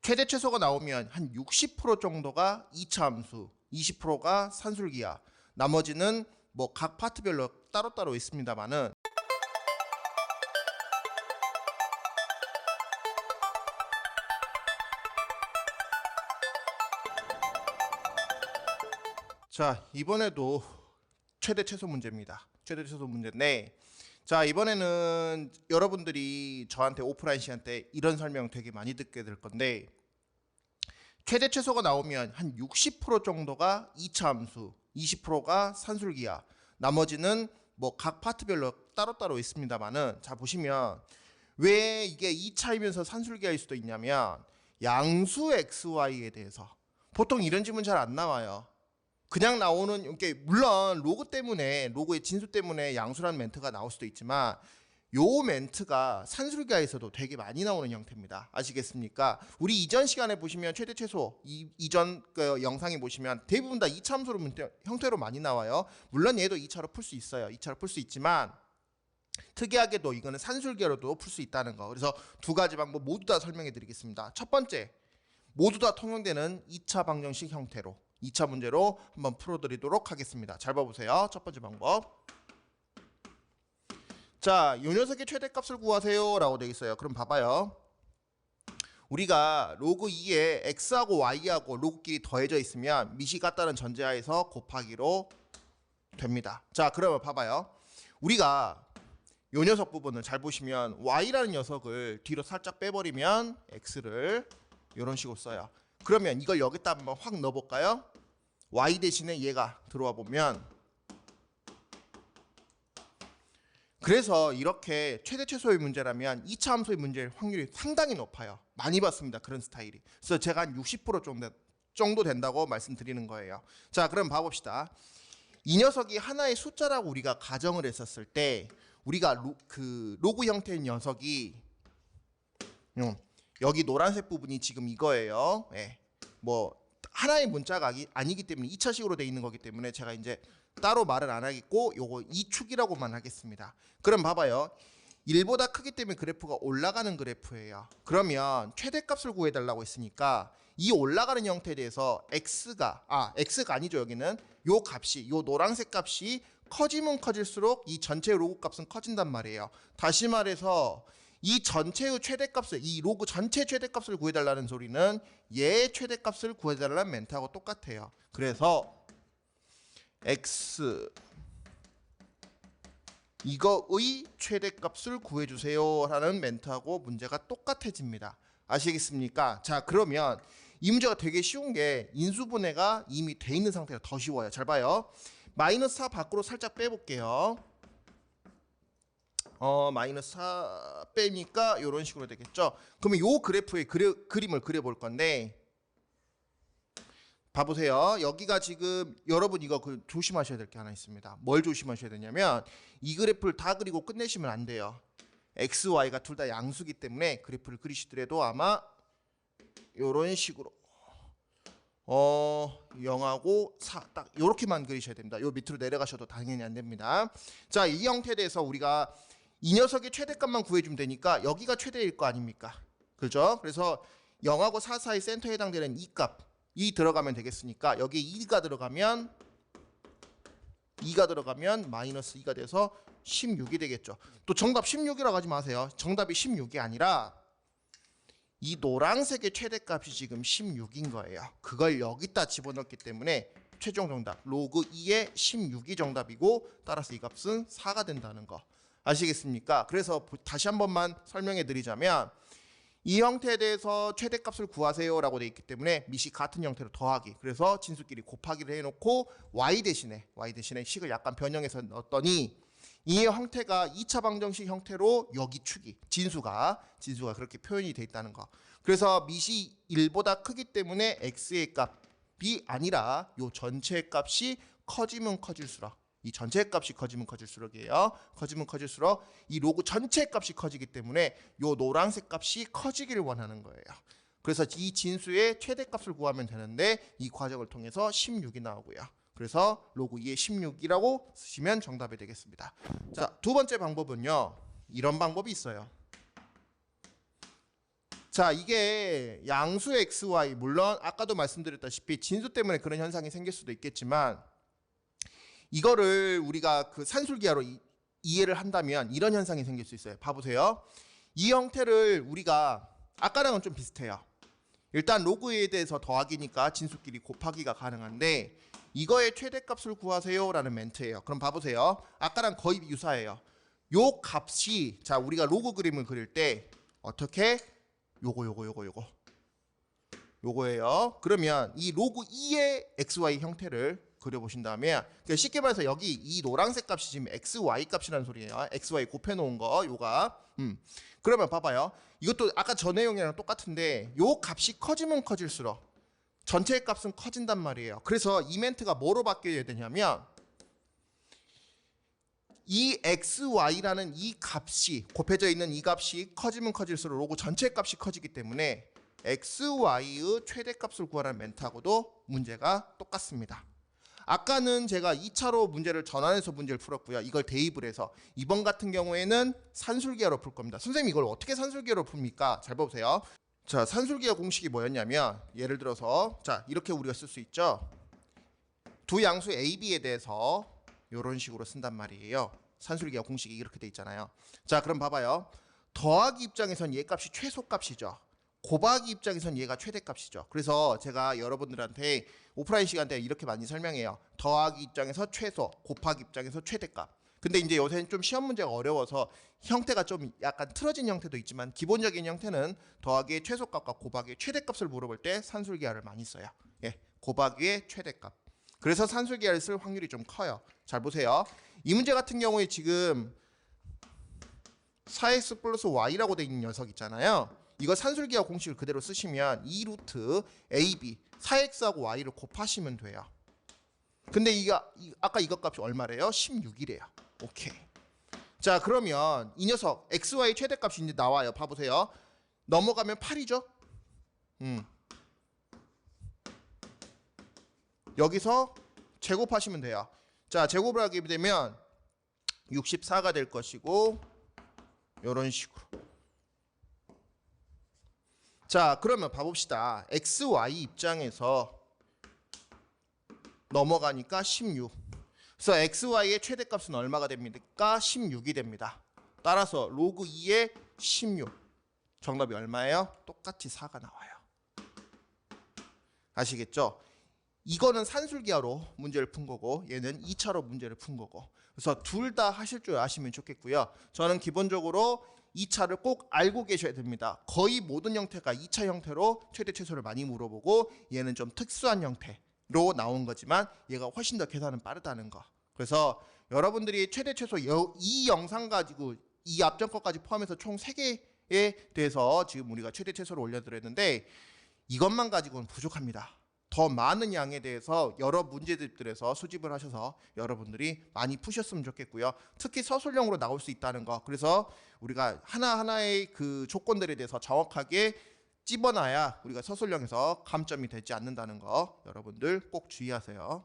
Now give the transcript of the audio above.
최대 최소가 나오면 한 60% 정도가 2차 함수, 20%가 산술기하, 나머지는 뭐 각 파트별로 따로따로 있습니다만은 자, 이번에도 최대 최소 문제입니다. 최대 최소 문제인데 자, 이번에는 여러분들이 저한테 오프라인 시간 때 이런 설명 되게 많이 듣게 될 건데 최대 최소가 나오면 한 60% 정도가 2차 함수, 20%가 산술기하, 나머지는 뭐 각 파트별로 따로따로 있습니다만은 자, 보시면 왜 이게 2차이면서 산술기하일 수도 있냐면 양수 XY에 대해서 보통 이런 질문 잘 안 나와요. 그냥 나오는 이게 물론 로그 때문에 로그의 진수 때문에 양수라는 멘트가 나올 수도 있지만 요 멘트가 산술기하에서도 되게 많이 나오는 형태입니다. 아시겠습니까? 우리 이전 시간에 보시면 최대 최소 이전 그 영상에 보시면 대부분 다 2차 함수 형태로 많이 나와요. 물론 얘도 2차로 풀 수 있어요. 2차로 풀 수 있지만 특이하게도 이거는 산술기하로도 풀 수 있다는 거. 그래서 두 가지 방법 모두 다 설명해 드리겠습니다. 첫 번째, 모두 다 통용되는 2차 방정식 형태로 2차 문제로 한번 풀어드리도록 하겠습니다. 잘 봐보세요. 첫 번째 방법. 자, 요 녀석의 최대값을 구하세요 라고 되어 있어요. 그럼 봐봐요. 우리가 로그 2에 x하고 y하고 로그끼리 더해져 있으면 밑이 같다는 전제하에서 곱하기로 됩니다. 자, 그러면 봐봐요. 우리가 요 녀석 부분을 잘 보시면 y라는 녀석을 뒤로 살짝 빼버리면 x를 이런 식으로 써요. 그러면 이걸 여기다 한번 확 넣어볼까요? y 대신에 얘가 들어와 보면 그래서 이렇게 최대 최소의 문제라면 2차 함수의 문제일 확률이 상당히 높아요. 많이 봤습니다. 그런 스타일이. 그래서 제가 한 60% 정도 된다고 말씀드리는 거예요. 자, 그럼 봐봅시다. 이 녀석이 하나의 숫자라고 우리가 가정을 했었을 때 우리가 로그 형태의 녀석이 여기 노란색 부분이 지금 이거예요. 네. 뭐 하나의 문자가 아니기 때문에 2차식으로 되어 있는 거기 때문에 제가 이제 따로 말을 안 하겠고 요거 2축이라고만 하겠습니다. 그럼 봐봐요. 1보다 크기 때문에 그래프가 올라가는 그래프예요. 그러면 최대값을 구해달라고 했으니까 이 올라가는 형태에 대해서 x가 아니죠. 여기는 요 값이 요 노란색 값이 커지면 커질수록 이 전체 로그 값은 커진단 말이에요. 다시 말해서 이 전체의 최대값을 이 로그 전체 최대값을 구해달라는 소리는 얘의 최대값을 구해달라는 멘트하고 똑같아요. 그래서 x 이거의 최대값을 구해주세요 라는 멘트하고 문제가 똑같아집니다. 아시겠습니까? 자, 그러면 이 문제가 되게 쉬운 게 인수분해가 이미 돼 있는 상태라 더 쉬워요. 잘 봐요. 마이너스 4 밖으로 살짝 빼볼게요. 마이너스 4 빼니까 이런 식으로 되겠죠. 그러면 요 그래프의 그림을 그려볼 건데 봐보세요. 여기가 지금 여러분 이거 조심하셔야 될 게 하나 있습니다. 뭘 조심하셔야 되냐면 이 그래프를 다 그리고 끝내시면 안 돼요. x, y가 둘 다 양수기 때문에 그래프를 그리시더라도 아마 이런 식으로 0하고 4 딱 이렇게만 그리셔야 됩니다. 요 밑으로 내려가셔도 당연히 안 됩니다. 자, 이 형태에 대해서 우리가 이 녀석의 최대값만 구해주면 되니까 여기가 최대일 거 아닙니까? 그렇죠? 그래서 0하고 4 사이 센터에 해당되는 이 값이 들어가면 되겠으니까 여기 2가 들어가면 마이너스 2가 돼서 16이 되겠죠. 또 정답 16이라고 하지 마세요. 정답이 16이 아니라 이 노란색의 최대값이 지금 16인 거예요. 그걸 여기다 집어넣기 때문에 최종 정답 로그 2의 16이 정답이고 따라서 이 값은 4가 된다는 거 아시겠습니까? 그래서 다시 한 번만 설명해 드리자면 이 형태에 대해서 최대값을 구하세요 라고 되어 있기 때문에 밑이 같은 형태로 더하기, 그래서 진수끼리 곱하기를 해놓고 y 대신에 식을 약간 변형해서 넣었더니 이 형태가 2차 방정식 형태로 여기 축이 진수가 그렇게 표현이 돼 있다는 거. 그래서 밑이 1보다 크기 때문에 x의 값이 아니라 요 전체의 값이 커지면 커질수록, 이 전체의 값이 커지면 커질수록이에요. 커지면 커질수록 이 로그 전체의 값이 커지기 때문에 요 노란색 값이 커지기를 원하는 거예요. 그래서 이 진수의 최대값을 구하면 되는데 이 과정을 통해서 16이 나오고요. 그래서 로그 2의 16이라고 쓰시면 정답이 되겠습니다. 자, 두 번째 방법은요. 이런 방법이 있어요. 자, 이게 양수 xy, 물론 아까도 말씀드렸다시피 진수 때문에 그런 현상이 생길 수도 있겠지만, 이거를 우리가 그 산술기하로 이해를 한다면 이런 현상이 생길 수 있어요. 봐보세요. 이 형태를 우리가 아까랑은 좀 비슷해요. 일단 로그에 대해서 더하기니까 진수끼리 곱하기가 가능한데, 이거의 최대값을 구하세요 라는 멘트예요. 그럼 봐보세요. 아까랑 거의 유사해요. 요 값이, 자, 우리가 로그 그림을 그릴 때 어떻게 요거예요. 그러면 이 로그 2의 xy 형태를 그려보신다면, 그러니까 쉽게 말해서 여기 이 노란색 값이 지금 xy 값이라는 소리예요. xy 곱해놓은 거 요가. 그러면 봐봐요. 이것도 아까 저 내용이랑 똑같은데 요 값이 커지면 커질수록 전체의 값은 커진단 말이에요. 그래서 이 멘트가 뭐로 바뀌어야 되냐면, 이 xy라는 이 값이, 곱해져 있는 이 값이 커지면 커질수록 로그 전체 값이 커지기 때문에 xy의 최대값을 구하라는 멘트하고도 문제가 똑같습니다. 아까는 제가 2차로 문제를 전환해서 문제를 풀었고요. 이걸 대입을 해서 이번 같은 경우에는 산술기하로 풀 겁니다. 선생님, 이걸 어떻게 산술기하로 풉니까? 잘 보세요. 자, 산술기하 공식이 뭐였냐면, 예를 들어서 자, 이렇게 우리가 쓸 수 있죠. 두 양수 a, b에 대해서 이런 식으로 쓴단 말이에요. 산술기하 공식이 이렇게 돼 있잖아요. 자, 그럼 봐봐요. 더하기 입장에선 얘 값이 최소값이죠. 곱하기 입장에선 얘가 최대값이죠. 그래서 제가 여러분들한테 오프라인 시간 때 이렇게 많이 설명해요. 더하기 입장에서 최소, 곱하기 입장에서 최대값. 근데 이제 요새는 좀 시험 문제가 어려워서 형태가 좀 약간 틀어진 형태도 있지만, 기본적인 형태는 더하기의 최소값과 곱하기의 최대값을 물어볼 때 산술기하를 많이 써요. 예, 곱하기의 최대값. 그래서 산술기하를 쓸 확률이 좀 커요. 잘 보세요. 이 문제 같은 경우에 지금 4x 플러스 y라고 돼 있는 녀석 있잖아요. 이거 산술기하 공식을 그대로 쓰시면 2 루트 ab 4x하고 y를 곱하시면 돼요. 근데 아까 이것 값이 얼마래요? 16이래요. 오케이. 자, 그러면 이 녀석 xy 최대값이 이제 나와요. 봐보세요. 넘어가면 8이죠? 여기서 제곱하시면 돼요. 자, 제곱을 하게 되면 64가 될 것이고, 이런 식으로. 자, 그러면 봐봅시다. xy 입장에서 넘어가니까 16. 그래서 xy의 최대값은 얼마가 됩니까? 16이 됩니다. 따라서 로그 2의 16. 정답이 얼마예요? 똑같이 4가 나와요. 아시겠죠? 이거는 산술기하로 문제를 푼 거고, 얘는 2차로 문제를 푼 거고. 그래서 둘 다 하실 줄 아시면 좋겠고요. 저는 기본적으로 2차를 꼭 알고 계셔야 됩니다. 거의 모든 형태가 2차 형태로 최대 최소를 많이 물어보고, 얘는 좀 특수한 형태로 나온 거지만 얘가 훨씬 더 계산은 빠르다는 거. 그래서 여러분들이 최대 최소 이 영상 가지고 이 앞전 것까지 포함해서 총 3개에 대해서 지금 우리가 최대 최소를 올려드렸는데, 이것만 가지고는 부족합니다. 더 많은 양에 대해서 여러 문제집들에서 수집을 하셔서 여러분들이 많이 푸셨으면 좋겠고요. 특히 서술형으로 나올 수 있다는 거. 그래서 우리가 하나하나의 그 조건들에 대해서 정확하게 찝어놔야 우리가 서술형에서 감점이 되지 않는다는 거 여러분들 꼭 주의하세요.